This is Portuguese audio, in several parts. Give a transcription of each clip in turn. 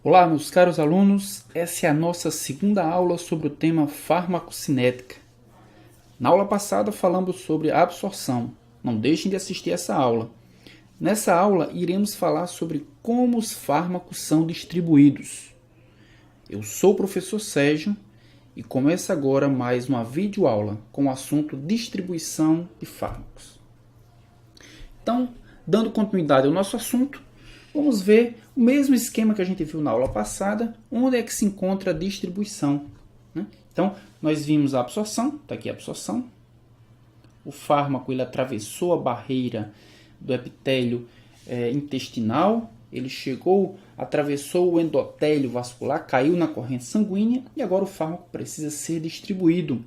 Olá, meus caros alunos, essa é a nossa segunda aula sobre o tema farmacocinética. Na aula passada falamos sobre a absorção, não deixem de assistir essa aula. Nessa aula iremos falar sobre como os fármacos são distribuídos. Eu sou o professor Sérgio e começa agora mais uma videoaula com o assunto distribuição de fármacos. Então, dando continuidade ao nosso assunto, vamos ver o mesmo esquema que a gente viu na aula passada, onde é que se encontra a distribuição. Então, nós vimos a absorção, está aqui a absorção. O fármaco ele atravessou a barreira do epitélio intestinal, ele chegou, atravessou o endotélio vascular, caiu na corrente sanguínea e agora o fármaco precisa ser distribuído.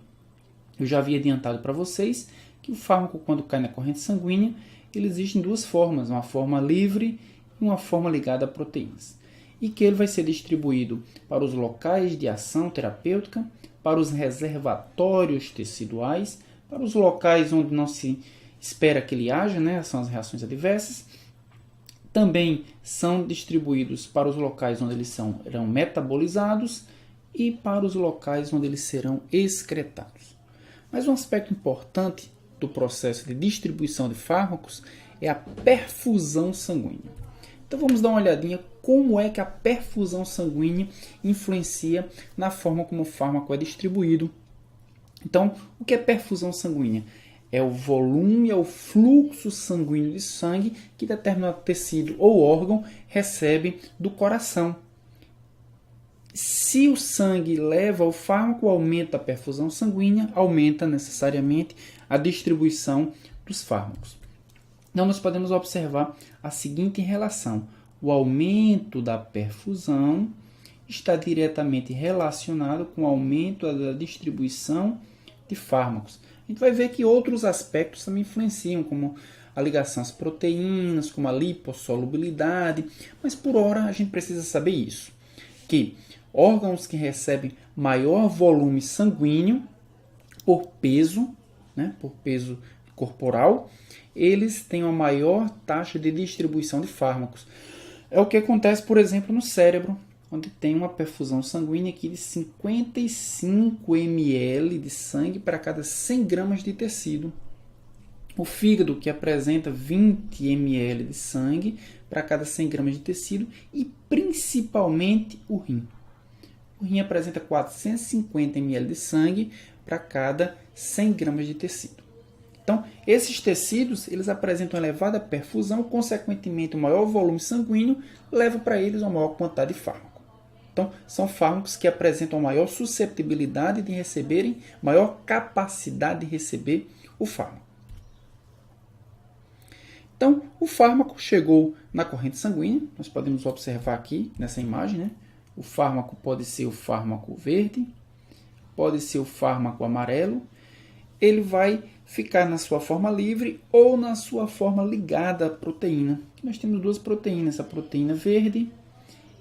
Eu já havia adiantado para vocês que o fármaco, quando cai na corrente sanguínea, ele existe em duas formas, uma forma livre e uma forma ligada a proteínas. E que ele vai ser distribuído para os locais de ação terapêutica, para os reservatórios teciduais, para os locais onde não se espera que ele haja, são as reações adversas. Também são distribuídos para os locais onde eles serão metabolizados e para os locais onde eles serão excretados. Mas um aspecto importante do processo de distribuição de fármacos é a perfusão sanguínea. Então vamos dar uma olhadinha como é que a perfusão sanguínea influencia na forma como o fármaco é distribuído. Então, o que é perfusão sanguínea? É o volume, é o fluxo sanguíneo de sangue que determinado tecido ou órgão recebe do coração. Se o sangue leva ao fármaco, aumenta a perfusão sanguínea, aumenta necessariamente a distribuição dos fármacos. Então, nós podemos observar a seguinte relação. O aumento da perfusão está diretamente relacionado com o aumento da distribuição de fármacos. A gente vai ver que outros aspectos também influenciam, como a ligação às proteínas, como a lipossolubilidade, mas por hora a gente precisa saber isso, que órgãos que recebem maior volume sanguíneo por peso corporal, eles têm uma maior taxa de distribuição de fármacos. É o que acontece, por exemplo, no cérebro, onde tem uma perfusão sanguínea aqui de 55 ml de sangue para cada 100 gramas de tecido. O fígado, que apresenta 20 ml de sangue para cada 100 gramas de tecido, e principalmente o rim. O rim apresenta 450 ml de sangue para cada 100 gramas de tecido. Então, esses tecidos eles apresentam elevada perfusão, consequentemente, o maior volume sanguíneo leva para eles uma maior quantidade de fármaco. Então, são fármacos que apresentam maior susceptibilidade de receberem, maior capacidade de receber o fármaco. Então, o fármaco chegou na corrente sanguínea, nós podemos observar aqui nessa imagem, O fármaco pode ser o fármaco verde, pode ser o fármaco amarelo, ele vai ficar na sua forma livre ou na sua forma ligada à proteína. Nós temos duas proteínas, a proteína verde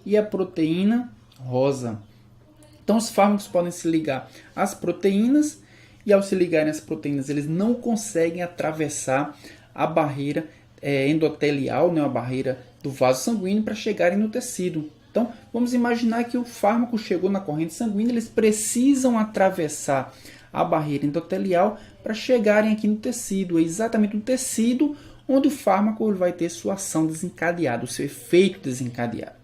e a proteína rosa. Então, os fármacos podem se ligar às proteínas e, ao se ligarem às proteínas, eles não conseguem atravessar a barreira endotelial, a barreira do vaso sanguíneo, para chegarem no tecido. Então, vamos imaginar que o fármaco chegou na corrente sanguínea, eles precisam atravessar a barreira endotelial para chegarem aqui no tecido. É exatamente no tecido onde o fármaco vai ter sua ação desencadeada, o seu efeito desencadeado.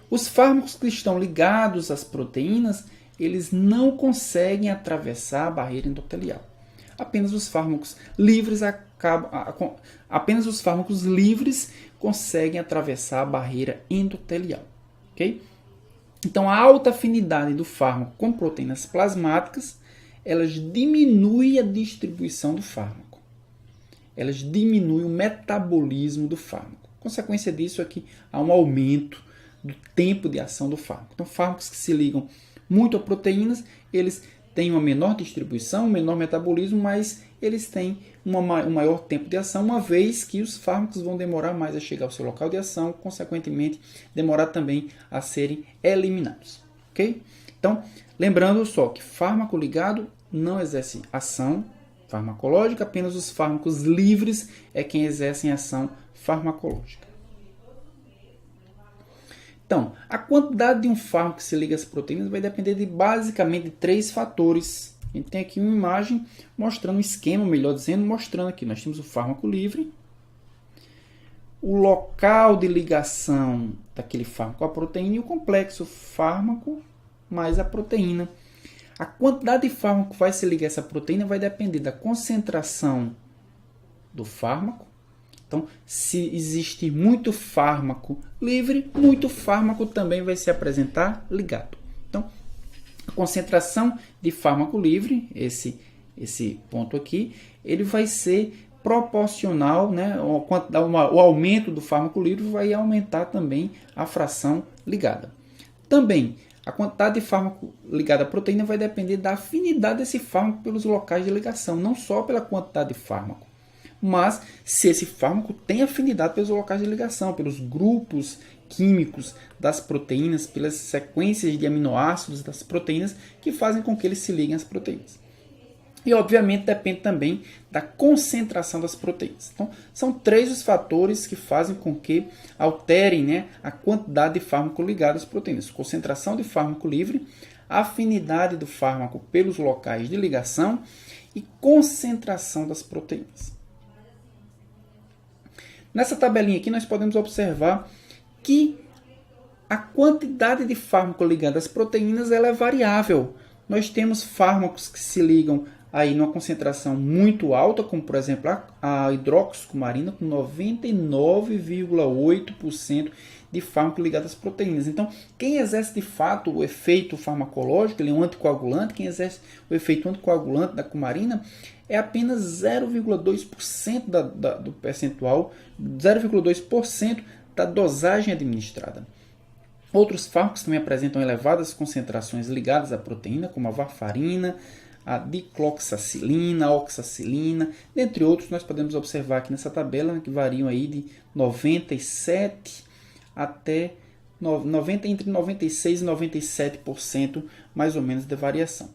Os fármacos que estão ligados às proteínas, eles não conseguem atravessar a barreira endotelial. Apenas os fármacos livres conseguem atravessar a barreira endotelial. Okay? Então, a alta afinidade do fármaco com proteínas plasmáticas, elas diminuem a distribuição do fármaco. Elas diminuem o metabolismo do fármaco. Consequência disso é que há um aumento do tempo de ação do fármaco. Então, fármacos que se ligam muito a proteínas, eles têm uma menor distribuição, um menor metabolismo, mas eles têm um maior tempo de ação, uma vez que os fármacos vão demorar mais a chegar ao seu local de ação, consequentemente, demorar também a serem eliminados. Ok? Então, lembrando só que fármaco ligado não exerce ação farmacológica, apenas os fármacos livres é quem exercem ação farmacológica. Então, a quantidade de um fármaco que se liga às proteínas vai depender de basicamente de 3 fatores. A gente tem aqui uma imagem mostrando um esquema, melhor dizendo, mostrando aqui. Nós temos o fármaco livre, o local de ligação daquele fármaco à proteína e o complexo fármaco mais a proteína. A quantidade de fármaco que vai se ligar a essa proteína vai depender da concentração do fármaco. Então, se existe muito fármaco livre, muito fármaco também vai se apresentar ligado. Então, a concentração de fármaco livre, esse ponto aqui, ele vai ser proporcional, né? O aumento do fármaco livre vai aumentar também a fração ligada. Também, a quantidade de fármaco ligado à proteína vai depender da afinidade desse fármaco pelos locais de ligação, não só pela quantidade de fármaco, mas se esse fármaco tem afinidade pelos locais de ligação, pelos grupos químicos das proteínas, pelas sequências de aminoácidos das proteínas que fazem com que eles se liguem às proteínas. E, obviamente, depende também da concentração das proteínas. Então, são 3 os fatores que fazem com que alterem, né, a quantidade de fármaco ligado às proteínas. Concentração de fármaco livre, afinidade do fármaco pelos locais de ligação e concentração das proteínas. Nessa tabelinha aqui, nós podemos observar que a quantidade de fármaco ligado às proteínas ela é variável. Nós temos fármacos que se ligam aí numa concentração muito alta, como por exemplo a hidroxicumarina, com 99,8% de fármaco ligado às proteínas. Então, quem exerce de fato o efeito farmacológico, ele é um anticoagulante, quem exerce o efeito anticoagulante da cumarina é apenas 0,2% do percentual, 0,2% da dosagem administrada. Outros fármacos também apresentam elevadas concentrações ligadas à proteína, como a varfarina, a dicloxacilina, a oxacilina, dentre outros. Nós podemos observar aqui nessa tabela que variam aí de 97 até entre 96 e 97% mais ou menos de variação.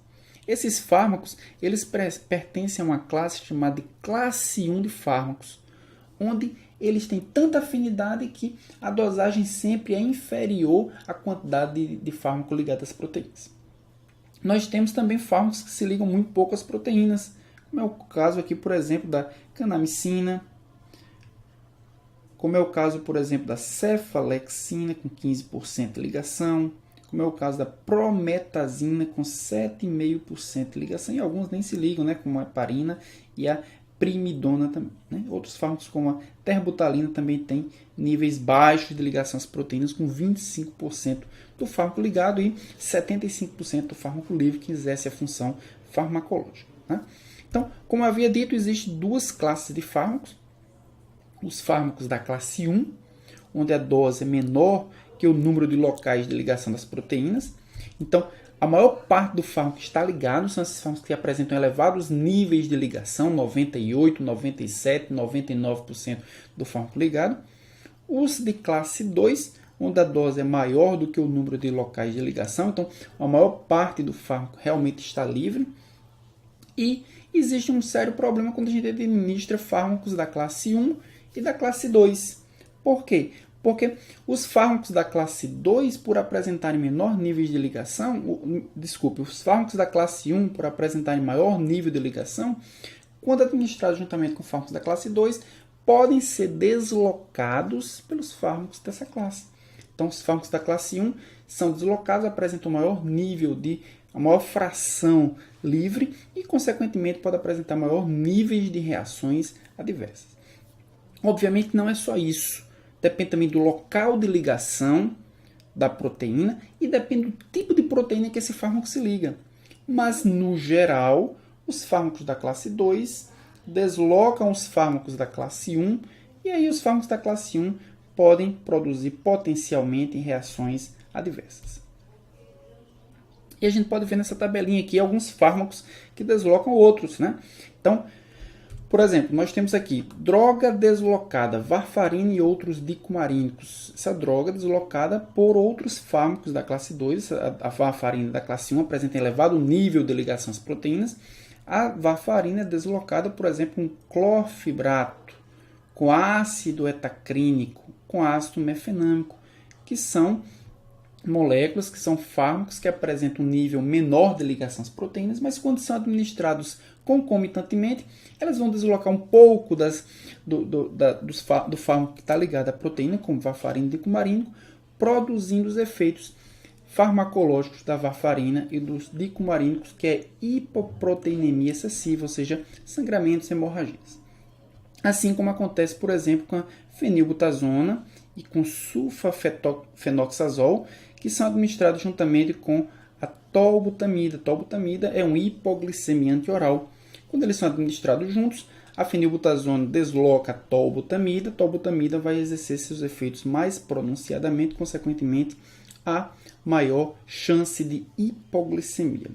Esses fármacos eles pertencem a uma classe chamada de classe 1 de fármacos, onde eles têm tanta afinidade que a dosagem sempre é inferior à quantidade de fármaco ligado às proteínas. Nós temos também fármacos que se ligam muito pouco às proteínas, como é o caso aqui, por exemplo, da canamicina, como é o caso, por exemplo, da cefalexina, com 15% de ligação, como é o caso da prometazina, com 7,5% de ligação, e alguns nem se ligam, né, como a heparina e a primidona também. Né? Outros fármacos, como a terbutalina, também têm níveis baixos de ligação às proteínas, com 25% do fármaco ligado e 75% do fármaco livre, que exerce a função farmacológica. Né? Então, como havia dito, existem 2 classes de fármacos. Os fármacos da classe 1, onde a dose é menor que o número de locais de ligação das proteínas. Então, a maior parte do fármaco está ligado, são esses fármacos que apresentam elevados níveis de ligação, 98%, 97%, 99% do fármaco ligado. Os de classe 2, onde a dose é maior do que o número de locais de ligação, então a maior parte do fármaco realmente está livre. E existe um sério problema quando a gente administra fármacos da classe 1 e da classe 2. Por quê? Porque os fármacos da classe 2, por apresentarem menor nível de ligação, os fármacos da classe 1, por apresentarem maior nível de ligação, quando administrados juntamente com fármacos da classe 2, podem ser deslocados pelos fármacos dessa classe. Então, os fármacos da classe 1 são deslocados, apresentam maior nível a maior fração livre e, consequentemente, pode apresentar maior níveis de reações adversas. Obviamente, não é só isso. Depende também do local de ligação da proteína e depende do tipo de proteína que esse fármaco se liga. Mas, no geral, os fármacos da classe 2 deslocam os fármacos da classe 1 e aí os fármacos da classe 1 podem produzir potencialmente reações adversas. E a gente pode ver nessa tabelinha aqui alguns fármacos que deslocam outros, né? Então, por exemplo, nós temos aqui droga deslocada, varfarina e outros dicumarínicos. Essa droga deslocada por outros fármacos da classe 2, a varfarina da classe 1 apresenta elevado nível de ligação às proteínas. A varfarina é deslocada, por exemplo, com clorfibrato, com ácido etacrínico, com ácido mefenâmico, que são moléculas que são fármacos que apresentam um nível menor de ligação às proteínas, mas quando são administrados concomitantemente, elas vão deslocar um pouco do fármaco que está ligado à proteína, como varfarina e dicumarínico, produzindo os efeitos farmacológicos da varfarina e dos dicumarínicos, que é hipoproteinemia excessiva, ou seja, sangramentos e hemorragias. Assim como acontece, por exemplo, com a fenilbutazona e com sulfafenoxazol, que são administrados juntamente com a tolbutamida. Tolbutamida é um hipoglicemiante oral. Quando eles são administrados juntos, a fenilbutazona desloca a tolbutamida. A tolbutamida vai exercer seus efeitos mais pronunciadamente, consequentemente, a maior chance de hipoglicemia.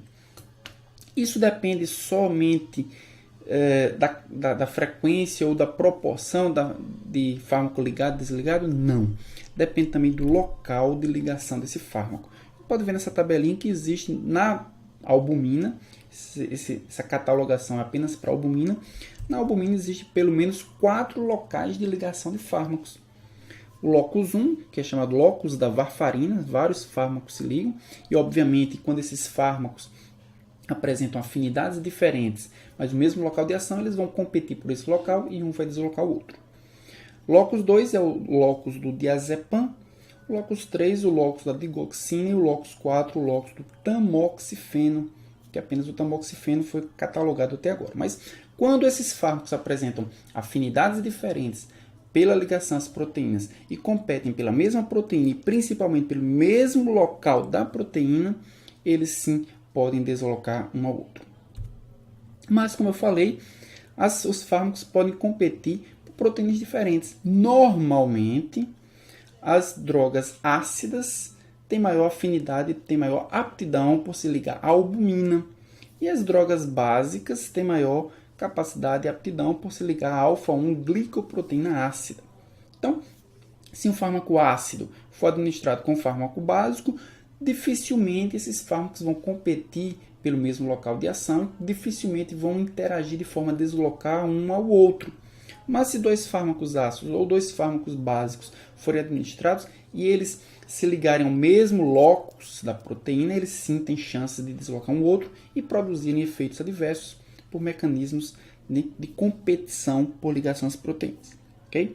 Isso depende somente da frequência ou da proporção de fármaco ligado e desligado? Não. Depende também do local de ligação desse fármaco. Pode ver nessa tabelinha que existe na albumina, essa catalogação é apenas para albumina. Na albumina existe pelo menos 4 locais de ligação de fármacos. O locus 1, que é chamado locus da varfarina, vários fármacos se ligam, e obviamente quando esses fármacos apresentam afinidades diferentes, mas o mesmo local de ação, eles vão competir por esse local e um vai deslocar o outro. Locus 2 é o locus do diazepam, o locus 3 o locus da digoxina e o locus 4 o locus do tamoxifeno, que apenas o tamoxifeno foi catalogado até agora. Mas quando esses fármacos apresentam afinidades diferentes pela ligação às proteínas e competem pela mesma proteína e principalmente pelo mesmo local da proteína, eles sim podem deslocar um ao outro. Mas, como eu falei, os fármacos podem competir por proteínas diferentes. Normalmente, as drogas ácidas têm maior afinidade, têm maior aptidão por se ligar à albumina. E as drogas básicas têm maior capacidade e aptidão por se ligar à alfa-1 glicoproteína ácida. Então, se um fármaco ácido for administrado com um fármaco básico, dificilmente esses fármacos vão competir pelo mesmo local de ação, dificilmente vão interagir de forma a deslocar um ao outro. Mas se 2 fármacos ácidos ou 2 fármacos básicos forem administrados e eles se ligarem ao mesmo locus da proteína, eles sim têm chances de deslocar um outro e produzirem efeitos adversos por mecanismos de competição por ligação às proteínas. Okay?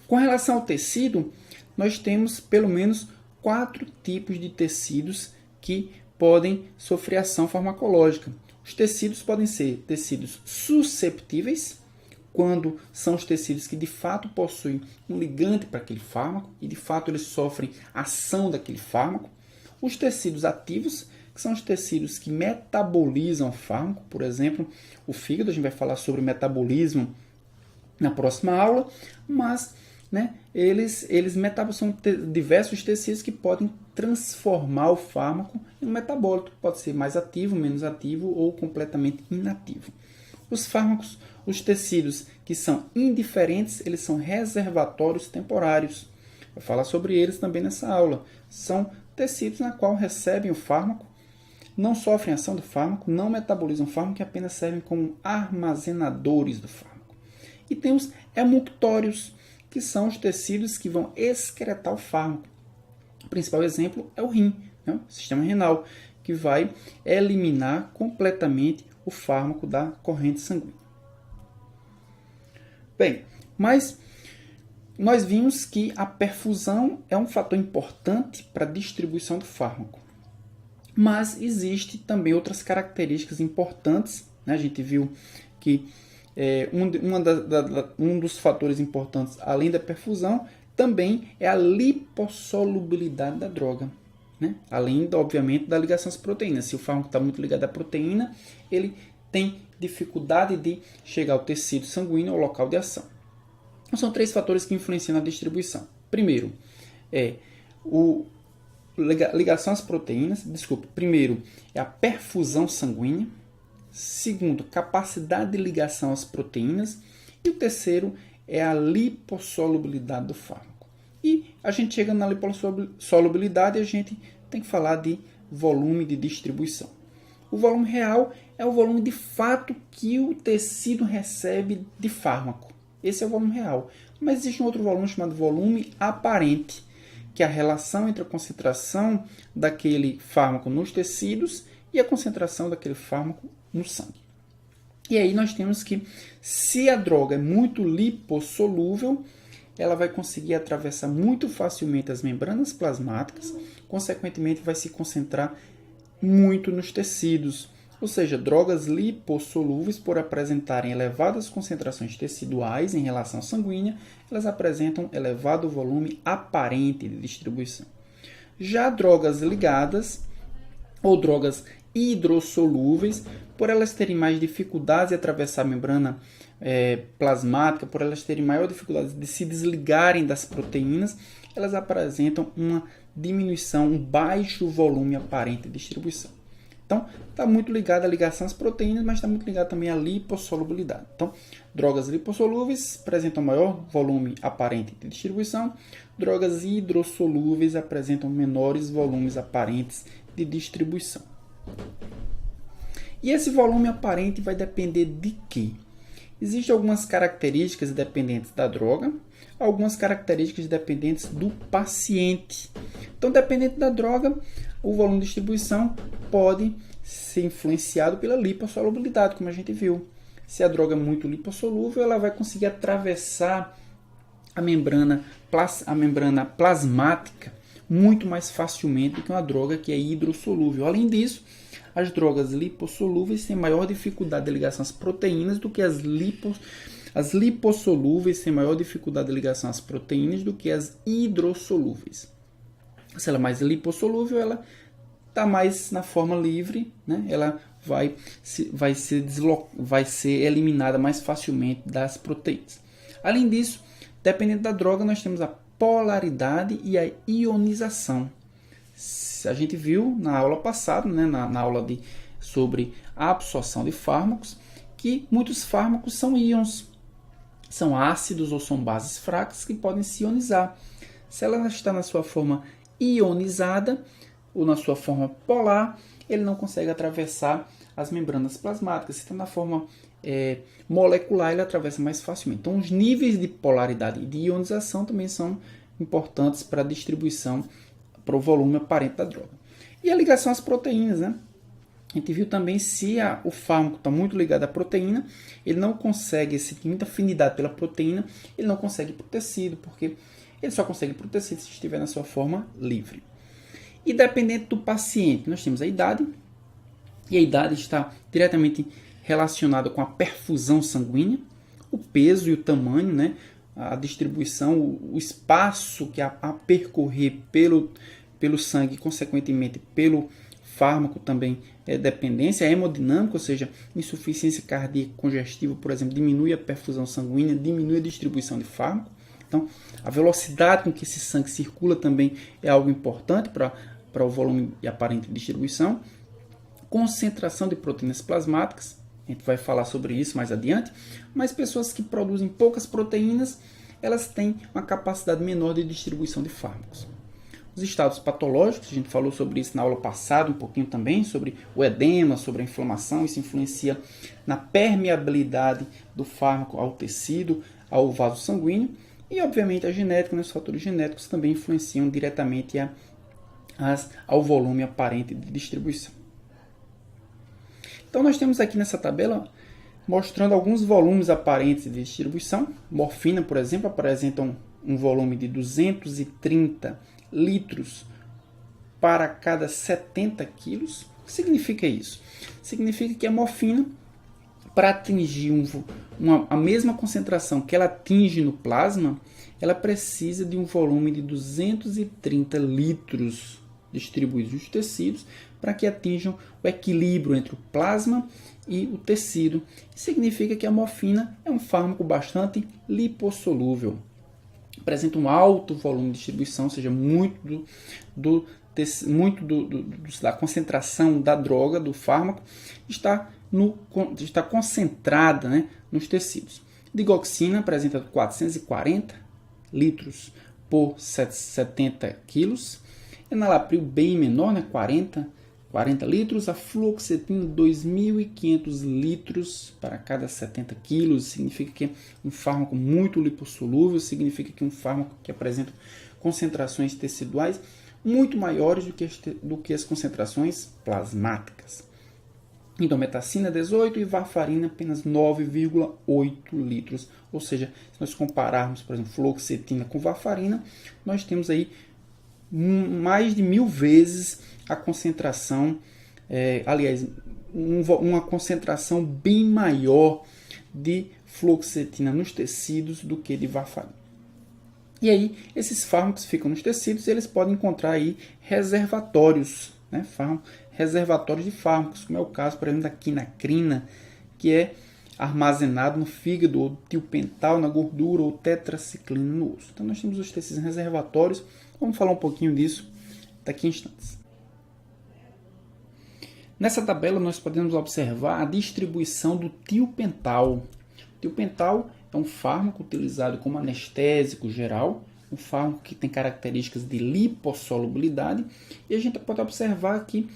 Com relação ao tecido, nós temos pelo menos 4 tipos de tecidos que podem sofrer ação farmacológica. Os tecidos podem ser tecidos susceptíveis, quando são os tecidos que de fato possuem um ligante para aquele fármaco e de fato eles sofrem ação daquele fármaco. Os tecidos ativos, que são os tecidos que metabolizam o fármaco, por exemplo, o fígado, a gente vai falar sobre metabolismo na próxima aula, mas eles são diversos tecidos que podem transformar o fármaco em um metabólito, pode ser mais ativo, menos ativo ou completamente inativo. Os fármacos, os tecidos que são indiferentes, eles são reservatórios temporários. Vou falar sobre eles também nessa aula. São tecidos na qual recebem o fármaco, não sofrem ação do fármaco, não metabolizam o fármaco e apenas servem como armazenadores do fármaco. E tem os emunctórios, que são os tecidos que vão excretar o fármaco. O principal exemplo é o rim, o sistema renal, que vai eliminar completamente o fármaco da corrente sanguínea. Bem, mas nós vimos que a perfusão é um fator importante para a distribuição do fármaco. Mas existe também outras características importantes. A gente viu que um dos fatores importantes, além da perfusão, também é a lipossolubilidade da droga. Além, obviamente, da ligação às proteínas. Se o fármaco está muito ligado à proteína, ele tem dificuldade de chegar ao tecido sanguíneo, ao local de ação. Então, são 3 fatores que influenciam na distribuição. Primeiro, ligação às proteínas. Primeiro, é a perfusão sanguínea. Segundo, capacidade de ligação às proteínas. E o terceiro é a lipossolubilidade do fármaco. E a gente chega na lipossolubilidade e a gente tem que falar de volume de distribuição. O volume real é o volume de fato que o tecido recebe de fármaco. Esse é o volume real. Mas existe um outro volume chamado volume aparente, que é a relação entre a concentração daquele fármaco nos tecidos e a concentração daquele fármaco no sangue. E aí nós temos que, se a droga é muito lipossolúvel, ela vai conseguir atravessar muito facilmente as membranas plasmáticas, consequentemente vai se concentrar muito nos tecidos. Ou seja, drogas lipossolúveis, por apresentarem elevadas concentrações teciduais em relação sanguínea, elas apresentam elevado volume aparente de distribuição. Já drogas ligadas ou drogas hidrossolúveis, por elas terem mais dificuldades de atravessar a membrana plasmática, por elas terem maior dificuldade de se desligarem das proteínas, elas apresentam uma diminuição, um baixo volume aparente de distribuição. Então, está muito ligado à ligação às proteínas, mas está muito ligado também à lipossolubilidade. Então, drogas lipossolúveis apresentam maior volume aparente de distribuição, drogas hidrossolúveis apresentam menores volumes aparentes de distribuição. E esse volume aparente vai depender de quê? Existem algumas características dependentes da droga, algumas características dependentes do paciente. Então, dependente da droga, o volume de distribuição pode ser influenciado pela lipossolubilidade, como a gente viu. Se a droga é muito lipossolúvel, ela vai conseguir atravessar a membrana plasmática muito mais facilmente do que uma droga que é hidrossolúvel. Além disso, as drogas lipossolúveis têm maior dificuldade de ligação às proteínas do que as lipossolúveis têm maior dificuldade de ligação às proteínas do que as hidrossolúveis. Se ela é mais lipossolúvel, ela está mais na forma livre, né? Ela vai ser eliminada mais facilmente das proteínas. Além disso, dependendo da droga, nós temos a polaridade e a ionização. A gente viu na aula passada, né, na aula sobre a absorção de fármacos, que muitos fármacos são íons, são ácidos ou são bases fracas que podem se ionizar. Se ela está na sua forma ionizada ou na sua forma polar, ele não consegue atravessar as membranas plasmáticas. Se está na forma molecular, ele atravessa mais facilmente. Então, os níveis de polaridade e de ionização também são importantes para a distribuição, para o volume aparente da droga. E a ligação às proteínas, né? A gente viu também se o fármaco está muito ligado à proteína, ele não consegue, se tem muita afinidade pela proteína, ele não consegue ir para o tecido, porque ele só consegue ir para o tecido se estiver na sua forma livre. E dependente do paciente, nós temos a idade, e a idade está diretamente relacionada com a perfusão sanguínea, o peso e o tamanho, né? A distribuição, o espaço que a percorrer pelo sangue, consequentemente pelo fármaco também é dependência, a hemodinâmica, ou seja, insuficiência cardíaca congestiva, por exemplo, diminui a perfusão sanguínea, diminui a distribuição de fármaco. Então, a velocidade com que esse sangue circula também é algo importante para o volume e aparente distribuição. Concentração de proteínas plasmáticas, a gente vai falar sobre isso mais adiante, mas pessoas que produzem poucas proteínas, elas têm uma capacidade menor de distribuição de fármacos. Os estados patológicos, a gente falou sobre isso na aula passada um pouquinho também, sobre o edema, sobre a inflamação, isso influencia na permeabilidade do fármaco ao tecido, ao vaso sanguíneo, e obviamente a genética, né, os fatores genéticos também influenciam diretamente ao volume aparente de distribuição. Então nós temos aqui nessa tabela mostrando alguns volumes aparentes de distribuição. Morfina, por exemplo, apresenta um volume de 230 litros para cada 70 quilos. O que significa isso? Significa que a morfina, para atingir a mesma concentração que ela atinge no plasma, ela precisa de um volume de 230 litros distribuídos nos tecidos para que atinjam o equilíbrio entre o plasma e o tecido. Significa que a morfina é um fármaco bastante lipossolúvel. Apresenta um alto volume de distribuição, ou seja, muito da concentração da droga, do fármaco, está concentrada, né, nos tecidos. Digoxina apresenta 440 litros por 70 quilos. Enalapril bem menor, né, 40 litros. A fluoxetina 2.500 litros para cada 70 quilos. Significa que é um fármaco muito lipossolúvel, significa que é um fármaco que apresenta concentrações teciduais muito maiores do que as concentrações plasmáticas. Indometacina 18 e varfarina apenas 9,8 litros. Ou seja, se nós compararmos, por exemplo, fluoxetina com varfarina, nós temos aí mais de 1000 vezes a concentração, uma concentração bem maior de fluoxetina nos tecidos do que de varfarina. E aí, esses fármacos ficam nos tecidos e eles podem encontrar aí reservatórios, né? Reservatórios de fármacos, como é o caso, por exemplo, da quinacrina, que é armazenado no fígado, ou tiopental na gordura, ou tetraciclina no osso. Então, nós temos os tecidos reservatórios. Vamos falar um pouquinho disso daqui a instantes. Nessa tabela, nós podemos observar a distribuição do tiopental. O tiopental é um fármaco utilizado como anestésico geral, um fármaco que tem características de lipossolubilidade, e a gente pode observar que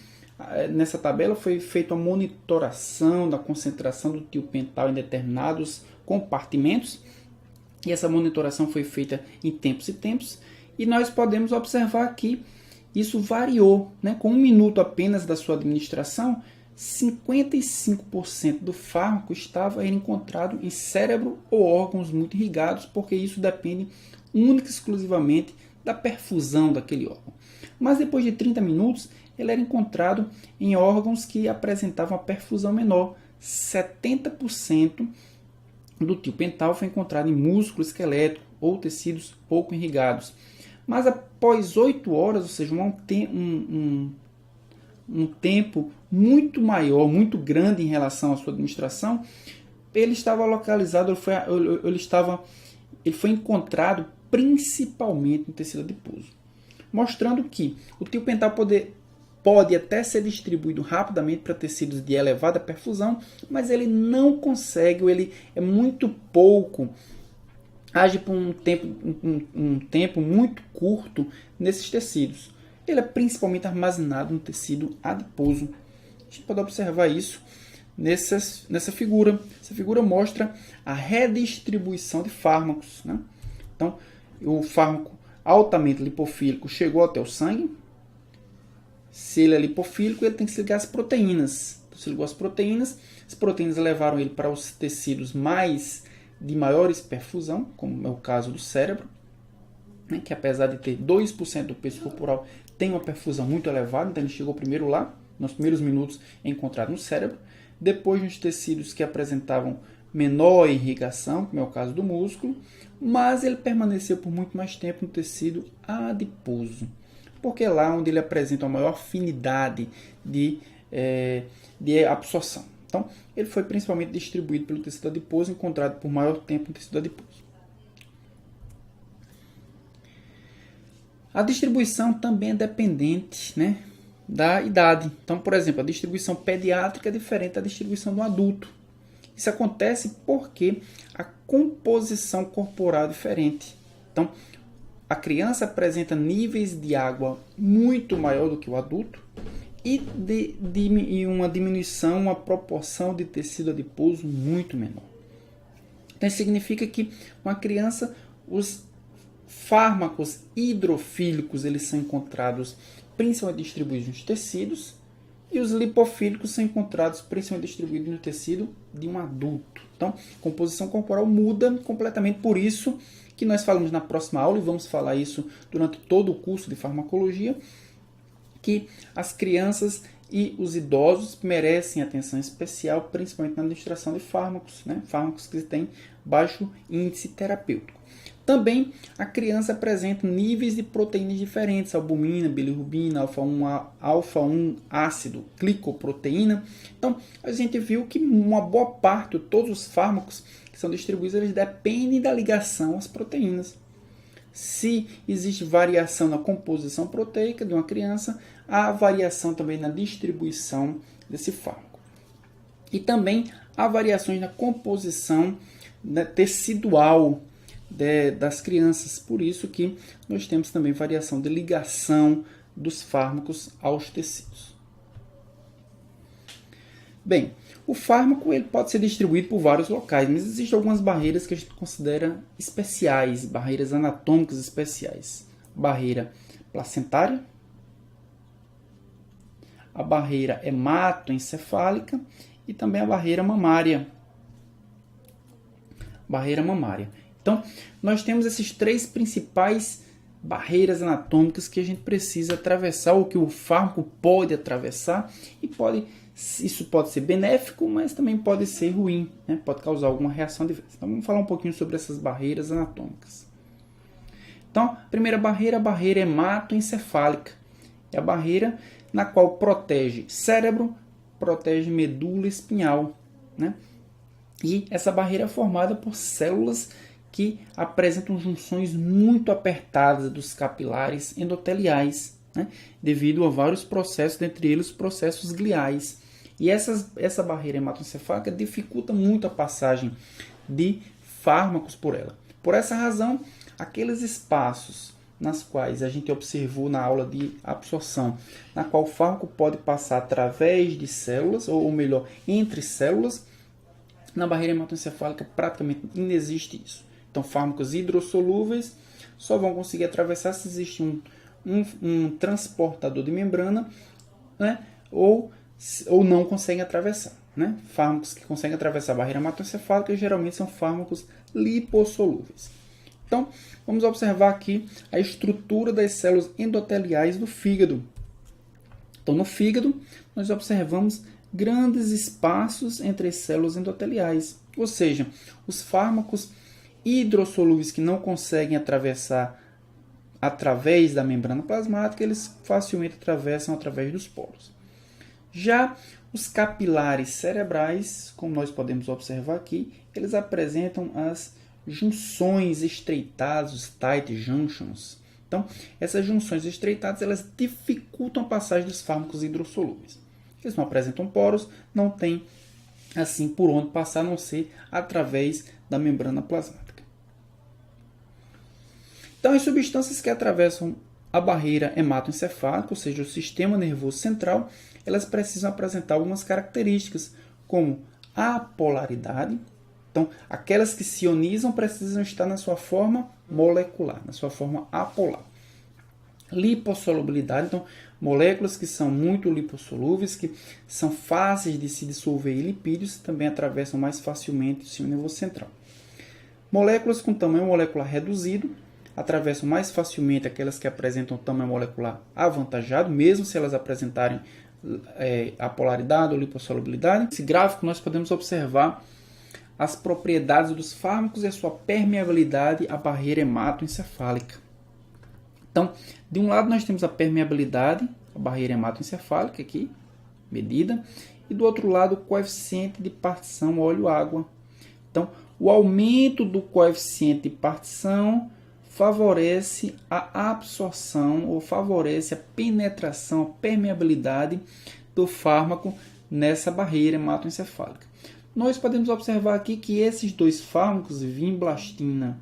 nessa tabela foi feita a monitoração da concentração do tiopental em determinados compartimentos, e essa monitoração foi feita em tempos e tempos, e nós podemos observar que isso variou, né? Com 1 minuto apenas da sua administração, 55% do fármaco estava encontrado em cérebro ou órgãos muito irrigados, porque isso depende única e exclusivamente da perfusão daquele órgão. Mas depois de 30 minutos, ele era encontrado em órgãos que apresentavam uma perfusão menor. 70% do tiopental foi encontrado em músculo esquelético ou tecidos pouco irrigados. Mas após 8 horas, ou seja, um tempo muito maior, muito grande em relação à sua administração, ele estava localizado, ele foi encontrado principalmente no tecido adiposo, mostrando que o tiopental pode até ser distribuído rapidamente para tecidos de elevada perfusão, mas ele não consegue, ele é muito pouco, age por um tempo muito curto nesses tecidos. Ele é principalmente armazenado no tecido adiposo. A gente pode observar isso nessa figura. Essa figura mostra a redistribuição de fármacos, né? Então, o fármaco altamente lipofílico chegou até o sangue. Se ele é lipofílico, ele tem que se ligar às proteínas. Então, se ligou às proteínas, as proteínas levaram ele para os tecidos de maiores perfusão, como é o caso do cérebro, né, que apesar de ter 2% do peso corporal, tem uma perfusão muito elevada, então ele chegou primeiro lá, nos primeiros minutos é encontrado no cérebro, depois nos tecidos que apresentavam menor irrigação, como é o caso do músculo, mas ele permaneceu por muito mais tempo no tecido adiposo, porque é lá onde ele apresenta uma maior afinidade de absorção. Então, ele foi principalmente distribuído pelo tecido adiposo, encontrado por maior tempo no tecido adiposo. A distribuição também é dependente, né, da idade. Então, por exemplo, a distribuição pediátrica é diferente da distribuição do adulto. Isso acontece porque a composição corporal é diferente. Então, a criança apresenta níveis de água muito maior do que o adulto e uma diminuição, uma proporção de tecido adiposo muito menor. Então, isso significa que uma criança, os fármacos hidrofílicos eles são encontrados principalmente distribuídos nos tecidos, e os lipofílicos são encontrados principalmente distribuídos no tecido de um adulto. Então, a composição corporal muda completamente. Por isso que nós falamos na próxima aula, e vamos falar isso durante todo o curso de farmacologia, que as crianças e os idosos merecem atenção especial, principalmente na administração de fármacos, né? Fármacos que têm baixo índice terapêutico. Também a criança apresenta níveis de proteínas diferentes, albumina, bilirrubina, alfa-1 ácido, glicoproteína. Então, a gente viu que uma boa parte de todos os fármacos que são distribuídos, eles dependem da ligação às proteínas. Se existe variação na composição proteica de uma criança, há variação também na distribuição desse fármaco. E também há variações na composição tecidual das crianças. Por isso que nós temos também variação de ligação dos fármacos aos tecidos. Bem, o fármaco ele pode ser distribuído por vários locais, mas existem algumas barreiras que a gente considera especiais, barreiras anatômicas especiais. A barreira placentária, a barreira hematoencefálica e também a barreira mamária. Então, nós temos esses três principais barreiras anatômicas que a gente precisa atravessar, ou que o fármaco pode atravessar, e isso pode ser benéfico, mas também pode ser ruim, né? Pode causar alguma reação adversa. Então, vamos falar um pouquinho sobre essas barreiras anatômicas. Então, a primeira barreira é a barreira hematoencefálica. É a barreira na qual protege cérebro, protege medula espinhal, né? E essa barreira é formada por células que apresentam junções muito apertadas dos capilares endoteliais, né? Devido a vários processos, dentre eles os processos gliais. E essa barreira hematoencefálica dificulta muito a passagem de fármacos por ela. Por essa razão, aqueles espaços nas quais a gente observou na aula de absorção, na qual o fármaco pode passar através de células, ou melhor, entre células, na barreira hematoencefálica praticamente não existe isso. Então, fármacos hidrossolúveis só vão conseguir atravessar se existe um transportador de membrana, né? ou não conseguem atravessar. Né? Fármacos que conseguem atravessar a barreira hematoencefálica geralmente são fármacos lipossolúveis. Então, vamos observar aqui a estrutura das células endoteliais do fígado. Então, no fígado, nós observamos grandes espaços entre as células endoteliais, ou seja, os fármacos hidrossolúveis que não conseguem atravessar através da membrana plasmática, eles facilmente atravessam através dos poros. Já os capilares cerebrais, como nós podemos observar aqui, eles apresentam as junções estreitadas, os tight junctions. Então, essas junções estreitadas, elas dificultam a passagem dos fármacos hidrossolúveis. Eles não apresentam poros, não tem assim por onde passar, a não ser através da membrana plasmática. Então, as substâncias que atravessam a barreira hematoencefálica, ou seja, o sistema nervoso central, elas precisam apresentar algumas características, como a polaridade. Então, aquelas que se ionizam precisam estar na sua forma molecular, na sua forma apolar. Lipossolubilidade, então, moléculas que são muito lipossolúveis, que são fáceis de se dissolver em lipídios, também atravessam mais facilmente o sistema nervoso central. Moléculas com tamanho molecular reduzido atravessam mais facilmente aquelas que apresentam tamanho molecular avantajado, mesmo se elas apresentarem apolaridade ou lipossolubilidade. Nesse gráfico nós podemos observar as propriedades dos fármacos e a sua permeabilidade à barreira hematoencefálica. Então, de um lado nós temos a permeabilidade, a barreira hematoencefálica aqui, medida, e do outro lado o coeficiente de partição óleo-água. Então, o aumento do coeficiente de partição favorece a absorção ou favorece a penetração, a permeabilidade do fármaco nessa barreira hematoencefálica. Nós podemos observar aqui que esses dois fármacos, vimblastina,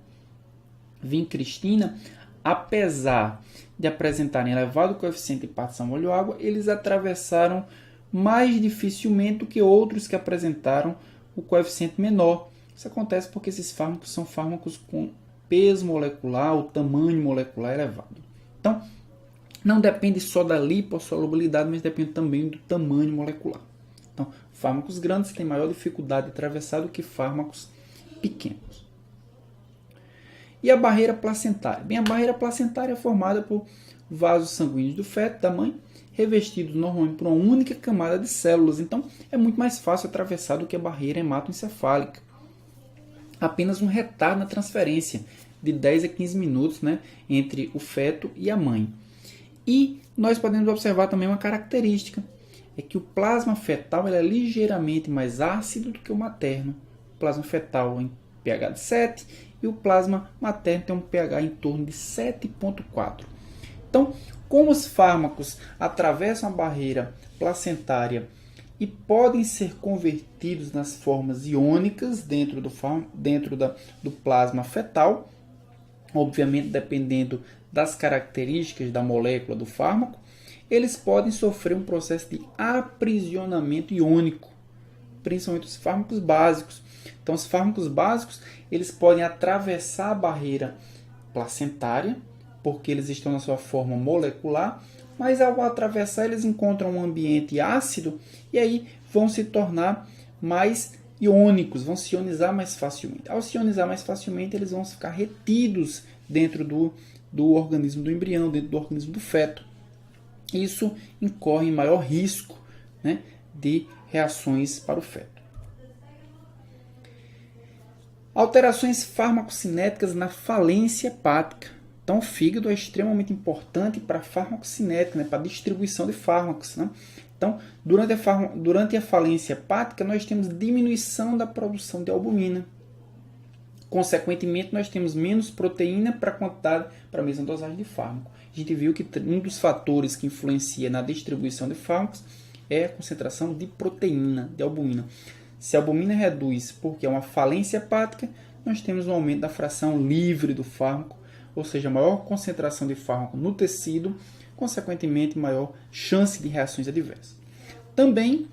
vincristina, apesar de apresentarem elevado coeficiente de partição óleo-água, eles atravessaram mais dificilmente do que outros que apresentaram o coeficiente menor. Isso acontece porque esses fármacos são fármacos com peso molecular, o tamanho molecular elevado. Então, não depende só da lipossolubilidade, mas depende também do tamanho molecular. Então, fármacos grandes têm maior dificuldade de atravessar do que fármacos pequenos. E a barreira placentária? Bem, a barreira placentária é formada por vasos sanguíneos do feto, da mãe, revestidos normalmente por uma única camada de células. Então, é muito mais fácil atravessar do que a barreira hematoencefálica. Apenas um retardo na transferência de 10 a 15 minutos, né, entre o feto e a mãe. E nós podemos observar também uma característica, é que o plasma fetal é ligeiramente mais ácido do que o materno. O plasma fetal em pH de 7 e o plasma materno tem um pH em torno de 7,4. Então, como os fármacos atravessam a barreira placentária e podem ser convertidos nas formas iônicas dentro do plasma fetal, obviamente dependendo das características da molécula do fármaco, eles podem sofrer um processo de aprisionamento iônico, principalmente os fármacos básicos. Então, os fármacos básicos eles podem atravessar a barreira placentária, porque eles estão na sua forma molecular, mas ao atravessar eles encontram um ambiente ácido e aí vão se tornar mais iônicos, vão se ionizar mais facilmente. Ao se ionizar mais facilmente, eles vão ficar retidos dentro do organismo do embrião, dentro do organismo do feto. Isso incorre em maior risco, né, de reações para o feto. Alterações farmacocinéticas na falência hepática. Então, o fígado é extremamente importante para a farmacocinética, né, para a distribuição de fármacos. Né? Então, durante a falência hepática, nós temos diminuição da produção de albumina. Consequentemente, nós temos menos proteína para a quantidade, para a mesma dosagem de fármaco. A gente viu que um dos fatores que influencia na distribuição de fármacos é a concentração de proteína, de albumina. Se a albumina reduz porque é uma falência hepática, nós temos um aumento da fração livre do fármaco, ou seja, maior concentração de fármaco no tecido, consequentemente maior chance de reações adversas. Também,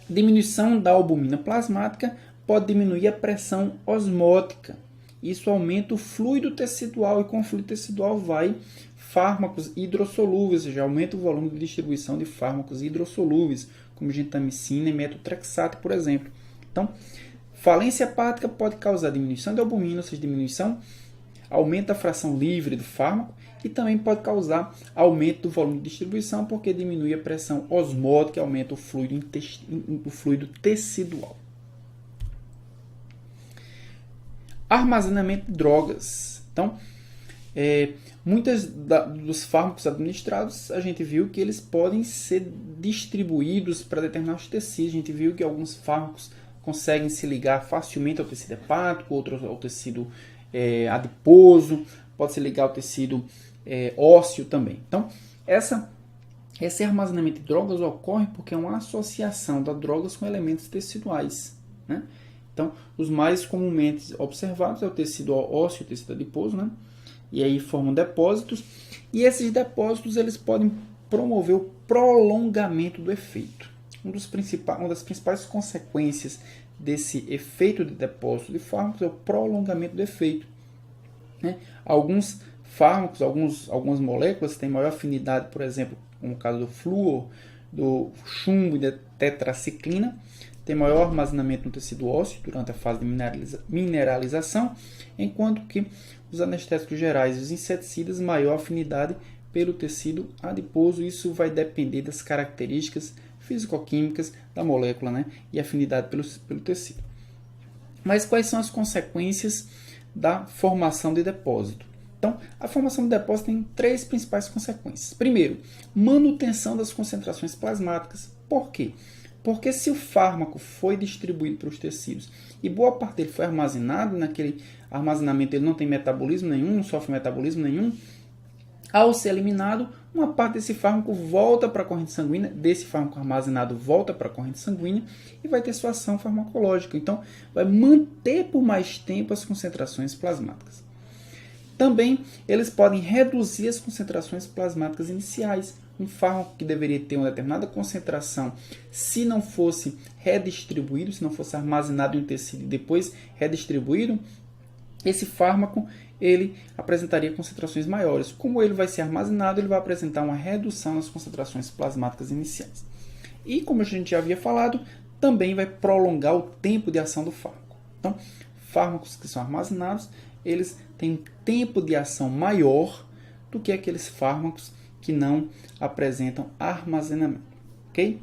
diminuição da albumina plasmática pode diminuir a pressão osmótica. Isso aumenta o fluido tecidual e com o fluido tecidual vai fármacos hidrossolúveis, ou seja, aumenta o volume de distribuição de fármacos hidrossolúveis, como gentamicina e metotrexato, por exemplo. Então, falência hepática pode causar diminuição de albumina, ou seja, aumenta a fração livre do fármaco e também pode causar aumento do volume de distribuição, porque diminui a pressão osmótica e aumenta o fluido tecidual. Armazenamento de drogas. Então, muitos dos fármacos administrados, a gente viu que eles podem ser distribuídos para determinados tecidos. A gente viu que alguns fármacos conseguem se ligar facilmente ao tecido hepático, outros ao tecido adiposo, pode se ligar ao tecido ósseo também. Então, esse armazenamento de drogas ocorre porque é uma associação das drogas com elementos teciduais, né? Então, os mais comumente observados é o tecido ósseo e o tecido adiposo, né? E aí formam depósitos, e esses depósitos eles podem promover o prolongamento do efeito. Uma das principais consequências desse efeito de depósito de fármacos é o prolongamento do efeito, né? Alguns fármacos, algumas moléculas têm maior afinidade, por exemplo, como o caso do flúor, do chumbo e da tetraciclina, tem maior armazenamento no tecido ósseo durante a fase de mineralização, enquanto que os anestésicos gerais e os inseticidas maior afinidade pelo tecido adiposo. Isso vai depender das características físico-químicas da molécula, né, e afinidade pelo tecido. Mas quais são as consequências da formação de depósito? Então, a formação de depósito tem 3 principais consequências. Primeiro, manutenção das concentrações plasmáticas. Por quê? Porque se o fármaco foi distribuído para os tecidos e boa parte dele foi armazenado, naquele armazenamento ele não tem metabolismo nenhum, não sofre metabolismo nenhum, ao ser eliminado, uma parte desse fármaco volta para a corrente sanguínea, desse fármaco armazenado volta para a corrente sanguínea e vai ter sua ação farmacológica. Então, vai manter por mais tempo as concentrações plasmáticas. Também, eles podem reduzir as concentrações plasmáticas iniciais. Um fármaco que deveria ter uma determinada concentração, se não fosse redistribuído, se não fosse armazenado em um tecido e depois redistribuído, esse fármaco ele apresentaria concentrações maiores. Como ele vai ser armazenado, ele vai apresentar uma redução nas concentrações plasmáticas iniciais. E como a gente já havia falado, também vai prolongar o tempo de ação do fármaco. Então, fármacos que são armazenados, eles têm um tempo de ação maior do que aqueles fármacos que não apresentam armazenamento, ok?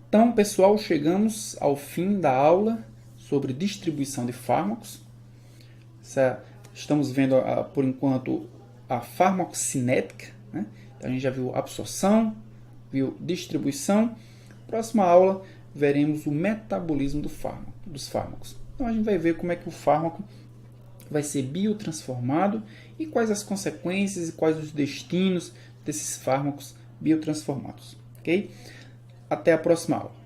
Então, pessoal, chegamos ao fim da aula sobre distribuição de fármacos. Estamos vendo, por enquanto, a farmacocinética, né? Então, a gente já viu absorção, viu distribuição. Próxima aula, veremos o metabolismo dos fármacos. Então, a gente vai ver como é que o fármaco vai ser biotransformado e quais as consequências e quais os destinos desses fármacos biotransformados. Ok? Até a próxima aula.